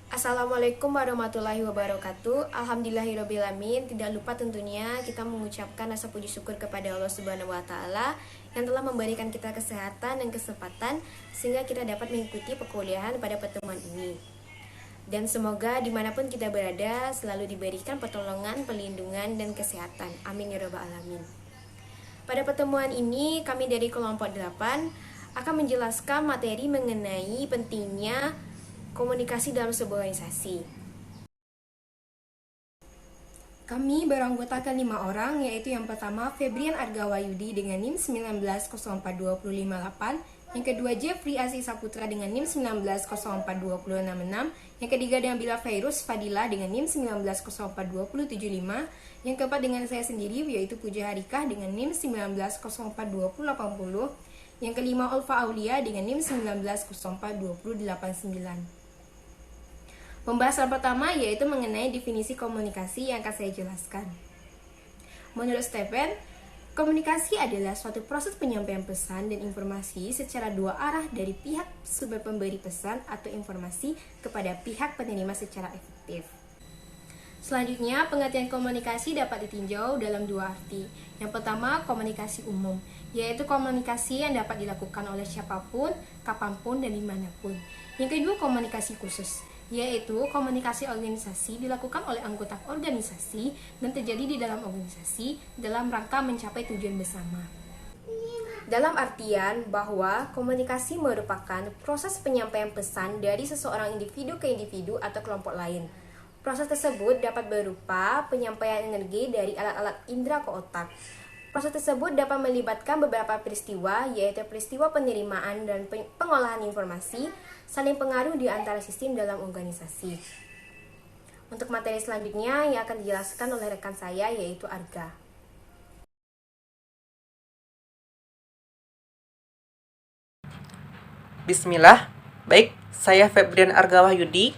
Assalamualaikum warahmatullahi wabarakatuh. Alhamdulillahirobbilalamin. Tidak lupa tentunya kita mengucapkan rasa puji syukur kepada Allah Subhanahu wa taala yang telah memberikan kita kesehatan dan kesempatan sehingga kita dapat mengikuti perkuliahan pada pertemuan ini. Dan semoga dimanapun kita berada selalu diberikan pertolongan, perlindungan, dan kesehatan. Amin ya rabbal alamin. Pada pertemuan ini kami dari kelompok 8 akan menjelaskan materi mengenai pentingnya komunikasi dalam sebuah organisasi. Kami beranggotakan 5 orang, yaitu yang pertama Febrian Argawayudi dengan NIM 19042058, yang kedua Jeffrey Aziz Saputra dengan NIM 19042066, yang ketiga dengan Bila Fairuz Fadila dengan NIM 19042075, yang keempat dengan saya sendiri yaitu Puja Harikah dengan NIM 19042080, yang kelima Ulfa Aulia dengan NIM 19042089. Pembahasan pertama yaitu mengenai definisi komunikasi yang akan saya jelaskan. Menurut Stephen, komunikasi adalah suatu proses penyampaian pesan dan informasi secara dua arah dari pihak sumber pemberi pesan atau informasi kepada pihak penerima secara efektif. Selanjutnya, pengertian komunikasi dapat ditinjau dalam dua arti. Yang pertama, komunikasi umum, yaitu komunikasi yang dapat dilakukan oleh siapapun, kapanpun, dan dimanapun. Yang kedua, komunikasi khusus, yaitu komunikasi organisasi dilakukan oleh anggota organisasi dan terjadi di dalam organisasi dalam rangka mencapai tujuan bersama. Dalam artian bahwa komunikasi merupakan proses penyampaian pesan dari seseorang individu ke individu atau kelompok lain. Proses tersebut dapat berupa penyampaian energi dari alat-alat indera ke otak. Proses tersebut dapat melibatkan beberapa peristiwa, yaitu peristiwa penerimaan dan pengolahan informasi, saling pengaruh di antara sistem dalam organisasi. Untuk materi selanjutnya yang akan dijelaskan oleh rekan saya, yaitu Arga. Bismillah, baik, saya Febrian Argawahyudi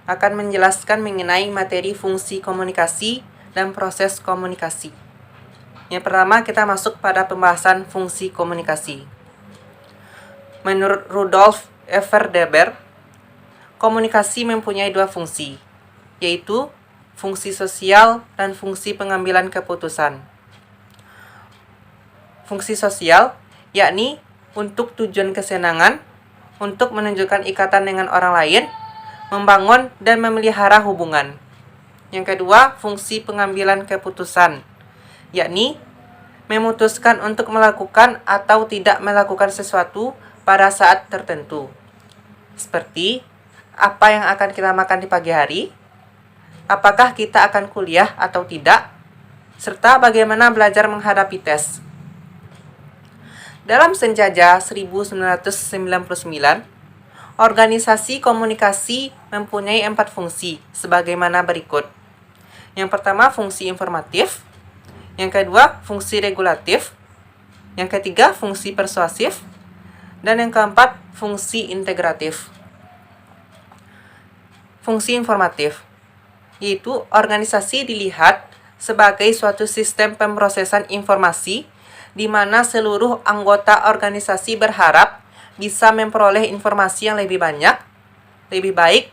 akan menjelaskan mengenai materi fungsi komunikasi dan proses komunikasi. Yang pertama, kita masuk pada pembahasan fungsi komunikasi. Menurut Rudolf Everdeber, komunikasi mempunyai dua fungsi, yaitu fungsi sosial dan fungsi pengambilan keputusan. Fungsi sosial, yakni untuk tujuan kesenangan, untuk menunjukkan ikatan dengan orang lain, membangun dan memelihara hubungan. Yang kedua, fungsi pengambilan keputusan, yakni memutuskan untuk melakukan atau tidak melakukan sesuatu pada saat tertentu. Seperti, apa yang akan kita makan di pagi hari, apakah kita akan kuliah atau tidak, serta bagaimana belajar menghadapi tes. Dalam Senjata 1999, organisasi komunikasi mempunyai 4 fungsi sebagaimana berikut. Yang pertama, fungsi informatif. Yang kedua, fungsi regulatif. Yang ketiga, fungsi persuasif. Dan yang keempat, fungsi integratif. Fungsi informatif, yaitu organisasi dilihat sebagai suatu sistem pemrosesan informasi di mana seluruh anggota organisasi berharap bisa memperoleh informasi yang lebih banyak, lebih baik,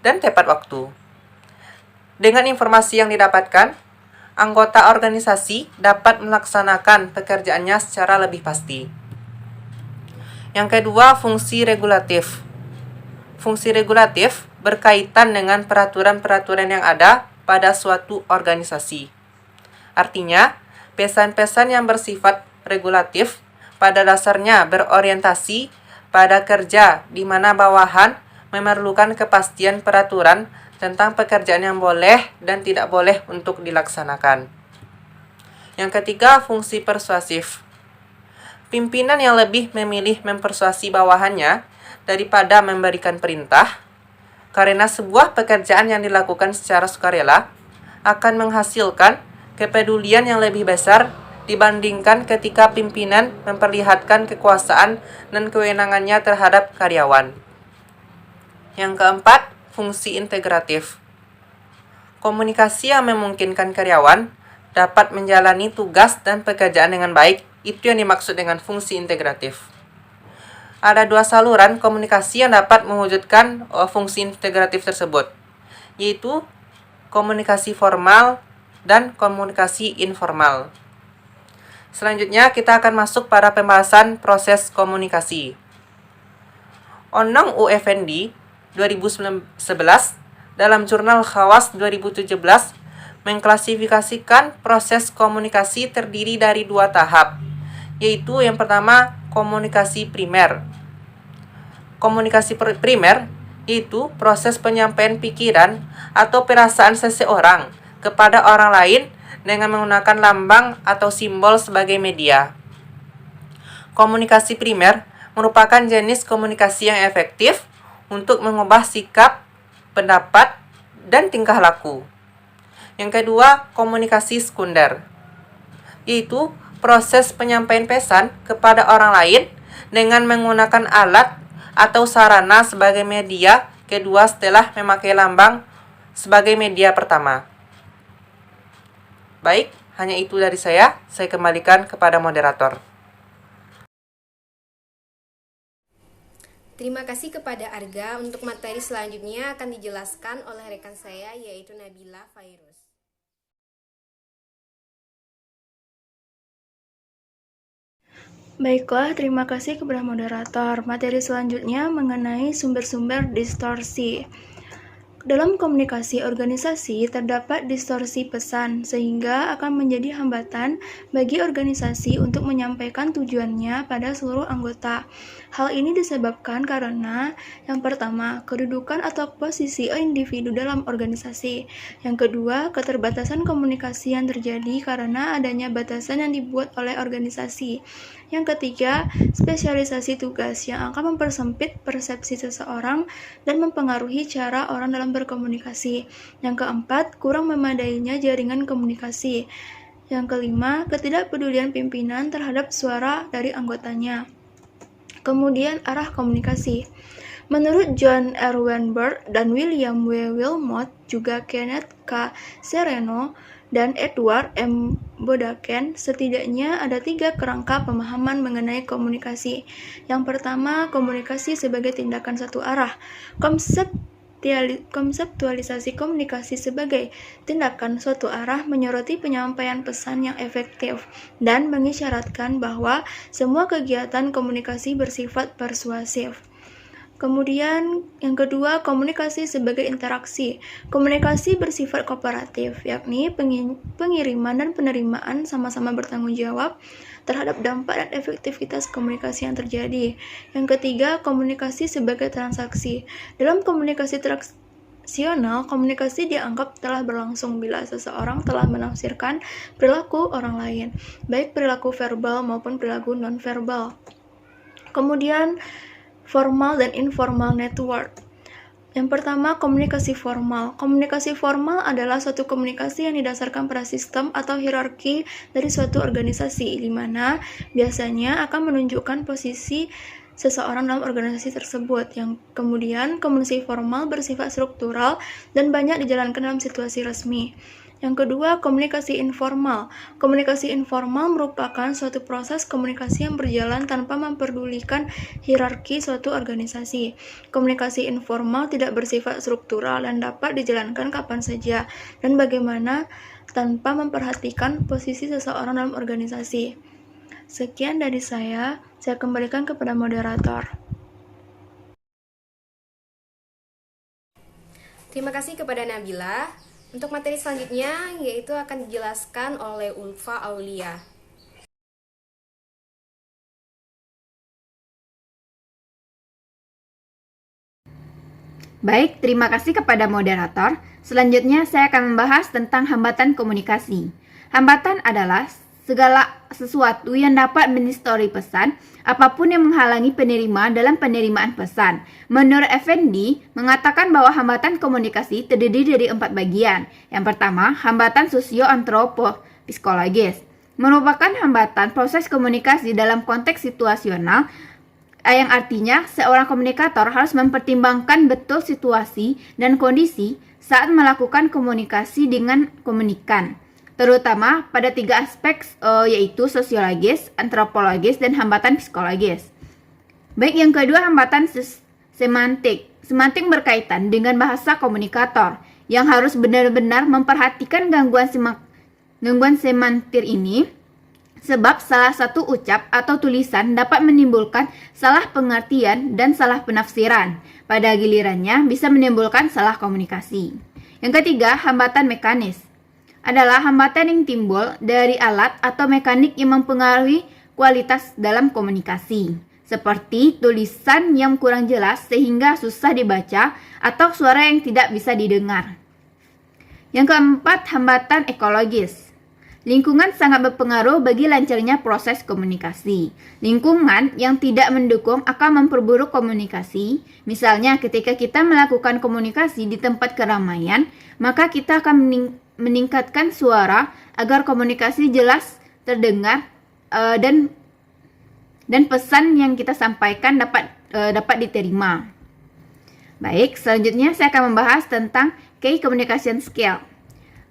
dan tepat waktu. Dengan informasi yang didapatkan, anggota organisasi dapat melaksanakan pekerjaannya secara lebih pasti. Yang kedua, fungsi regulatif. Fungsi regulatif berkaitan dengan peraturan-peraturan yang ada pada suatu organisasi. Artinya, pesan-pesan yang bersifat regulatif pada dasarnya berorientasi pada kerja di mana bawahan memerlukan kepastian peraturan tentang pekerjaan yang boleh dan tidak boleh untuk dilaksanakan. Yang ketiga, fungsi persuasif. Pimpinan yang lebih memilih mempersuasi bawahannya daripada memberikan perintah, karena sebuah pekerjaan yang dilakukan secara sukarela akan menghasilkan kepedulian yang lebih besar dibandingkan ketika pimpinan memperlihatkan kekuasaan dan kewenangannya terhadap karyawan. Yang keempat, fungsi integratif. Komunikasi yang memungkinkan karyawan dapat menjalani tugas dan pekerjaan dengan baik, itu yang dimaksud dengan fungsi integratif. ada dua saluran komunikasi yang dapat mewujudkan fungsi integratif tersebut, yaitu komunikasi formal dan komunikasi informal. Selanjutnya kita akan masuk pada pembahasan proses komunikasi. Onong U. Effendi 2011 dalam jurnal Khawas 2017 mengklasifikasikan proses komunikasi terdiri dari dua tahap, yaitu yang pertama komunikasi primer. Komunikasi primer yaitu proses penyampaian pikiran atau perasaan seseorang kepada orang lain dengan menggunakan lambang atau simbol sebagai media. Komunikasi primer merupakan jenis komunikasi yang efektif untuk mengubah sikap, pendapat, dan tingkah laku. Yang kedua, komunikasi sekunder, yaitu proses penyampaian pesan kepada orang lain dengan menggunakan alat atau sarana sebagai media kedua setelah memakai lambang sebagai media pertama. Baik, hanya itu dari saya. Saya kembalikan kepada moderator. Terima kasih kepada Arga. Untuk materi selanjutnya akan dijelaskan oleh rekan saya, yaitu Nabila Fairuz. Baiklah, terima kasih kepada moderator. Materi selanjutnya mengenai sumber-sumber distorsi. Dalam komunikasi organisasi terdapat distorsi pesan, sehingga akan menjadi hambatan bagi organisasi untuk menyampaikan tujuannya pada seluruh anggota. Hal ini disebabkan karena yang pertama, kedudukan atau posisi individu dalam organisasi. Yang kedua, keterbatasan komunikasi yang terjadi karena adanya batasan yang dibuat oleh organisasi. Yang ketiga, spesialisasi tugas yang akan mempersempit persepsi seseorang dan mempengaruhi cara orang dalam berkomunikasi. Yang keempat, kurang memadainya jaringan komunikasi. Yang kelima, ketidakpedulian pimpinan terhadap suara dari anggotanya. Kemudian, arah komunikasi. Menurut John R. Weinberg dan William W. Wilmot, juga Kenneth K. Sereno, dan Edward M. Bodaken, setidaknya ada 3 kerangka pemahaman mengenai komunikasi. Yang pertama, komunikasi sebagai tindakan satu arah. Konseptualisasi komunikasi sebagai tindakan suatu arah menyoroti penyampaian pesan yang efektif dan mengisyaratkan bahwa semua kegiatan komunikasi bersifat persuasif. Kemudian yang kedua, komunikasi sebagai interaksi. Komunikasi bersifat kooperatif, yakni pengiriman dan penerimaan sama-sama bertanggung jawab terhadap dampak dan efektivitas komunikasi yang terjadi. Yang ketiga, komunikasi sebagai transaksi. Dalam komunikasi transaksional, komunikasi dianggap telah berlangsung bila seseorang telah menafsirkan perilaku orang lain, baik perilaku verbal maupun perilaku non-verbal. Kemudian formal dan informal network. Yang pertama, komunikasi formal. Komunikasi formal adalah suatu komunikasi yang didasarkan pada sistem atau hierarki dari suatu organisasi, di mana biasanya akan menunjukkan posisi seseorang dalam organisasi tersebut. Yang kemudian, komunikasi formal bersifat struktural dan banyak dijalankan dalam situasi resmi. Yang kedua, komunikasi informal. Komunikasi informal merupakan suatu proses komunikasi yang berjalan tanpa memperdulikan hierarki suatu organisasi. Komunikasi informal tidak bersifat struktural dan dapat dijalankan kapan saja dan bagaimana tanpa memperhatikan posisi seseorang dalam organisasi. Sekian dari saya kembalikan kepada moderator. Terima kasih kepada Nabila. Untuk materi selanjutnya, yaitu akan dijelaskan oleh Ulfa Aulia. Baik, terima kasih kepada moderator. Selanjutnya saya akan membahas tentang hambatan komunikasi. Hambatan adalah segala sesuatu yang dapat mendistorsi pesan, apapun yang menghalangi penerima dalam penerimaan pesan. Menurut Effendi, mengatakan bahwa hambatan komunikasi terdiri dari 4 bagian. Yang pertama, hambatan sosio-antropopsikologis. Merupakan hambatan proses komunikasi dalam konteks situasional, yang artinya seorang komunikator harus mempertimbangkan betul situasi dan kondisi saat melakukan komunikasi dengan komunikan, terutama pada 3 aspek, yaitu sosiologis, antropologis, dan hambatan psikologis. Baik, yang kedua hambatan semantik. Semantik berkaitan dengan bahasa komunikator yang harus benar-benar memperhatikan gangguan semantik ini, sebab salah satu ucap atau tulisan dapat menimbulkan salah pengertian dan salah penafsiran. Pada gilirannya bisa menimbulkan salah komunikasi. Yang ketiga, hambatan mekanis adalah hambatan yang timbul dari alat atau mekanik yang mempengaruhi kualitas dalam komunikasi, seperti tulisan yang kurang jelas sehingga susah dibaca atau suara yang tidak bisa didengar. Yang keempat, hambatan ekologis. Lingkungan sangat berpengaruh bagi lancarnya proses komunikasi. Lingkungan yang tidak mendukung akan memperburuk komunikasi. Misalnya ketika kita melakukan komunikasi di tempat keramaian, maka kita akan meningkatkan suara agar komunikasi jelas terdengar dan pesan yang kita sampaikan dapat diterima. Baik, selanjutnya saya akan membahas tentang Key Communication Skill.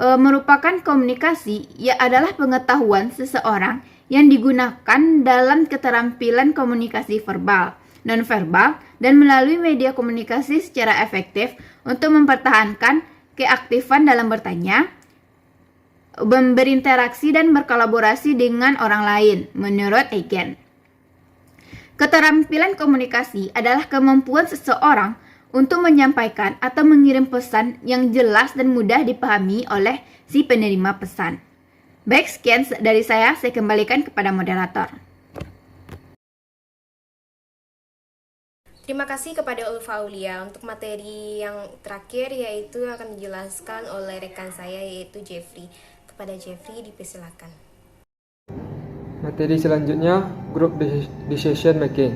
Merupakan komunikasi adalah pengetahuan seseorang yang digunakan dalam keterampilan komunikasi verbal, nonverbal, dan melalui media komunikasi secara efektif untuk mempertahankan keaktifan dalam bertanya, berinteraksi, dan berkolaborasi dengan orang lain, menurut Eigen. Keterampilan komunikasi adalah kemampuan seseorang untuk menyampaikan atau mengirim pesan yang jelas dan mudah dipahami oleh si penerima pesan. Baik, sekian dari saya kembalikan kepada moderator. Terima kasih kepada Ulfa Aulia. Untuk materi yang terakhir yaitu akan dijelaskan oleh rekan saya yaitu Jeffrey. Kepada Jeffrey dipersilakan. Materi selanjutnya, Group Decision Making.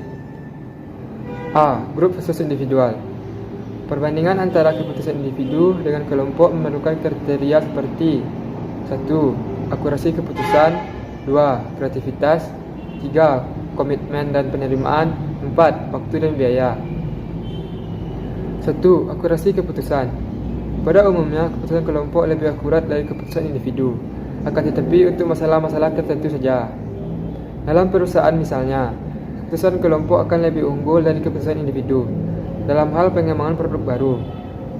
A. Grup versus individual. Perbandingan antara keputusan individu dengan kelompok memerlukan kriteria seperti 1. Akurasi keputusan, 2. Kreativitas, 3. Komitmen dan penerimaan, 4. Waktu dan biaya. 1. Akurasi keputusan. Pada umumnya, keputusan kelompok lebih akurat dari keputusan individu, akan tetapi untuk masalah-masalah tertentu saja. Dalam perusahaan misalnya, keputusan kelompok akan lebih unggul dari keputusan individu dalam hal pengembangan produk baru,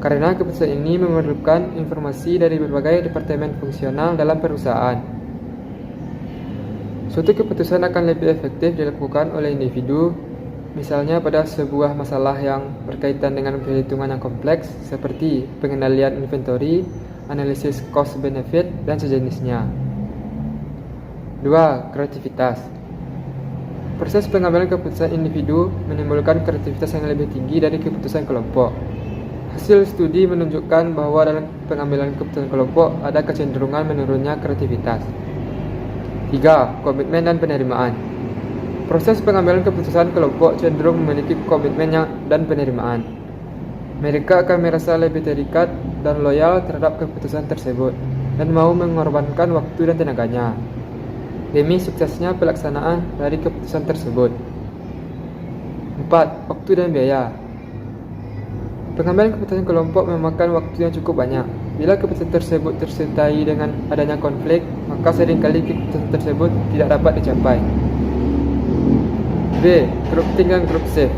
karena keputusan ini memerlukan informasi dari berbagai departemen fungsional dalam perusahaan. Suatu keputusan akan lebih efektif dilakukan oleh individu, misalnya pada sebuah masalah yang berkaitan dengan perhitungan yang kompleks seperti pengendalian inventory, analisis cost benefit, dan sejenisnya. 2. Kreativitas. Proses pengambilan keputusan individu menimbulkan kreativitas yang lebih tinggi dari keputusan kelompok. Hasil studi menunjukkan bahwa dalam pengambilan keputusan kelompok ada kecenderungan menurunnya kreativitas. 3. Komitmen dan penerimaan. Proses pengambilan keputusan kelompok cenderung memiliki komitmen dan penerimaan. Mereka akan merasa lebih terikat dan loyal terhadap keputusan tersebut dan mau mengorbankan waktu dan tenaganya demi suksesnya pelaksanaan dari keputusan tersebut. 4. Waktu dan biaya. Pengambilan keputusan kelompok memakan waktu yang cukup banyak. Bila keputusan tersebut disertai dengan adanya konflik, maka seringkali keputusan tersebut tidak dapat dicapai. B. Group think dan group save.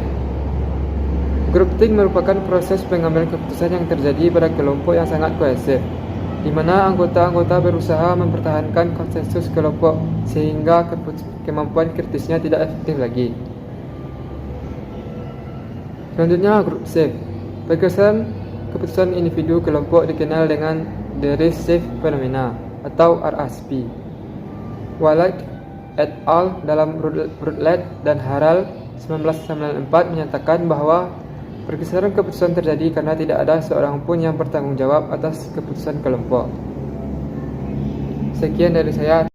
Group think merupakan proses pengambilan keputusan yang terjadi pada kelompok yang sangat kohesif, di mana anggota-anggota berusaha mempertahankan konsensus kelompok sehingga kemampuan kritisnya tidak efektif lagi. Selanjutnya, group save. Pergeseran keputusan individu kelompok dikenal dengan The Risk Save Phenomena atau RSP. Wallach et al. Dalam Routledge dan Harald 1994 menyatakan bahwa pergeseran keputusan terjadi karena tidak ada seorang pun yang bertanggung jawab atas keputusan kelompok. Sekian dari saya.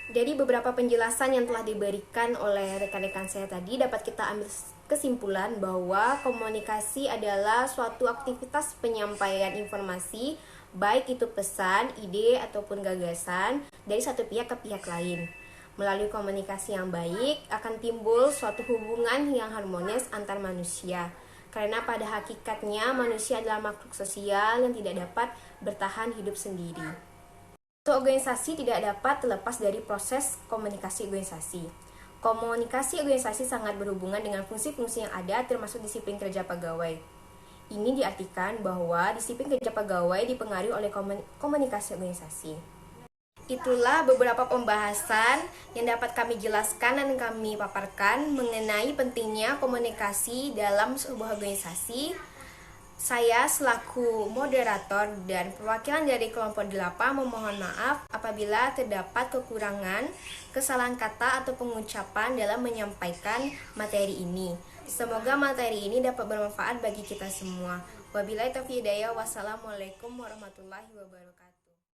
Dari beberapa penjelasan yang telah diberikan oleh rekan-rekan saya tadi, dapat kita ambil kesimpulan bahwa komunikasi adalah suatu aktivitas penyampaian informasi, baik itu pesan, ide, ataupun gagasan dari satu pihak ke pihak lain. Melalui komunikasi yang baik akan timbul suatu hubungan yang harmonis antar manusia. Karena pada hakikatnya manusia adalah makhluk sosial yang tidak dapat bertahan hidup sendiri. Suatu organisasi tidak dapat terlepas dari proses komunikasi organisasi. Komunikasi organisasi sangat berhubungan dengan fungsi-fungsi yang ada termasuk disiplin kerja pegawai. Ini diartikan bahwa disiplin kerja pegawai dipengaruhi oleh komunikasi organisasi. Itulah beberapa pembahasan yang dapat kami jelaskan dan kami paparkan mengenai pentingnya komunikasi dalam sebuah organisasi. Saya selaku moderator dan perwakilan dari kelompok 8 memohon maaf apabila terdapat kekurangan, kesalahan kata atau pengucapan dalam menyampaikan materi ini. Semoga materi ini dapat bermanfaat bagi kita semua. Wabillahi taufiq hidayah. Wassalamualaikum warahmatullahi wabarakatuh.